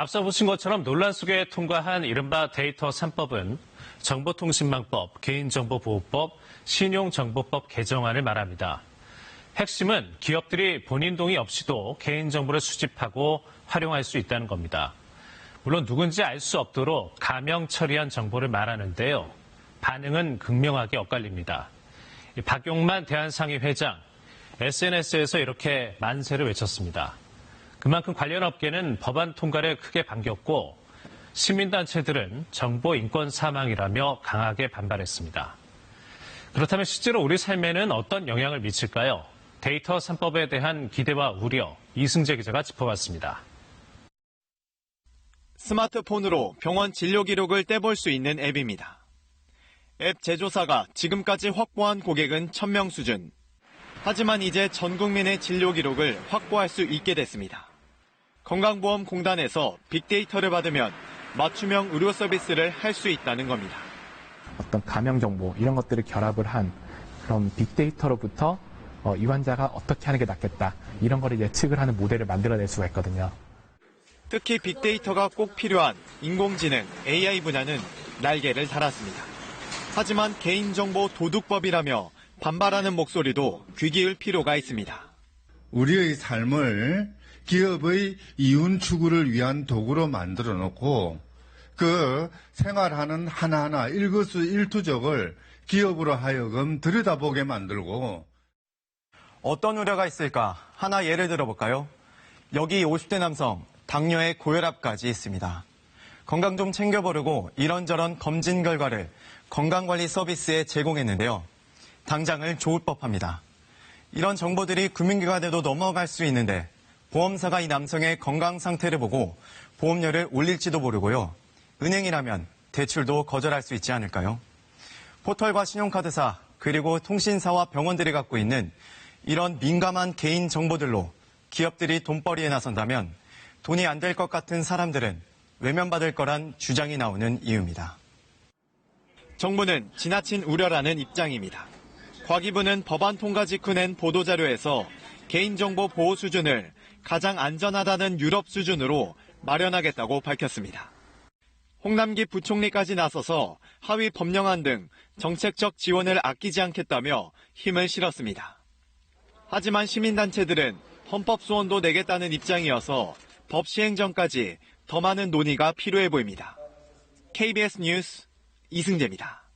앞서 보신 것처럼 논란 속에 통과한 이른바 데이터 3법은 정보통신망법, 개인정보보호법, 신용정보법 개정안을 말합니다. 핵심은 기업들이 본인 동의 없이도 개인정보를 수집하고 활용할 수 있다는 겁니다. 물론 누군지 알 수 없도록 가명 처리한 정보를 말하는데요. 반응은 극명하게 엇갈립니다. 박용만 대한상의 회장, SNS에서 이렇게 만세를 외쳤습니다. 그만큼 관련 업계는 법안 통과를 크게 반겼고 시민단체들은 정보 인권 사망이라며 강하게 반발했습니다. 그렇다면 실제로 우리 삶에는 어떤 영향을 미칠까요? 데이터 3법에 대한 기대와 우려, 이승재 기자가 짚어봤습니다. 스마트폰으로 병원 진료 기록을 떼볼 수 있는 앱입니다. 앱 제조사가 지금까지 확보한 고객은 1000명 수준. 하지만 이제 전 국민의 진료 기록을 확보할 수 있게 됐습니다. 건강보험공단에서 빅데이터를 받으면 맞춤형 의료 서비스를 할 수 있다는 겁니다. 어떤 가명 정보 이런 것들을 결합을 한 그런 빅데이터로부터 이 환자가 어떻게 하는 게 낫겠다 이런 거를 예측을 하는 모델을 만들어낼 수가 있거든요. 특히 빅데이터가 꼭 필요한 인공지능, AI 분야는 날개를 달았습니다. 하지만 개인정보 도둑법이라며 반발하는 목소리도 귀 기울 필요가 있습니다. 우리의 삶을 기업의 이윤 추구를 위한 도구로 만들어 놓고 그 생활하는 하나하나 일거수일투족을 기업으로 하여금 들여다보게 만들고. 어떤 우려가 있을까? 하나 예를 들어볼까요? 여기 50대 남성, 당뇨에 고혈압까지 있습니다. 건강 좀 챙겨보려고 이런저런 검진 결과를 건강관리 서비스에 제공했는데요. 당장을 좋을 법합니다. 이런 정보들이 금융기관에도 넘어갈 수 있는데 보험사가 이 남성의 건강 상태를 보고 보험료를 올릴지도 모르고요. 은행이라면 대출도 거절할 수 있지 않을까요? 포털과 신용카드사 그리고 통신사와 병원들이 갖고 있는 이런 민감한 개인 정보들로 기업들이 돈벌이에 나선다면 돈이 안 될 것 같은 사람들은 외면받을 거란 주장이 나오는 이유입니다. 정부는 지나친 우려라는 입장입니다. 과기부는 법안 통과 직후 낸 보도자료에서 개인정보 보호 수준을 가장 안전하다는 유럽 수준으로 마련하겠다고 밝혔습니다. 홍남기 부총리까지 나서서 하위 법령안 등 정책적 지원을 아끼지 않겠다며 힘을 실었습니다. 하지만 시민단체들은 헌법 소원도 내겠다는 입장이어서 법 시행 전까지 더 많은 논의가 필요해 보입니다. KBS 뉴스 이승재입니다.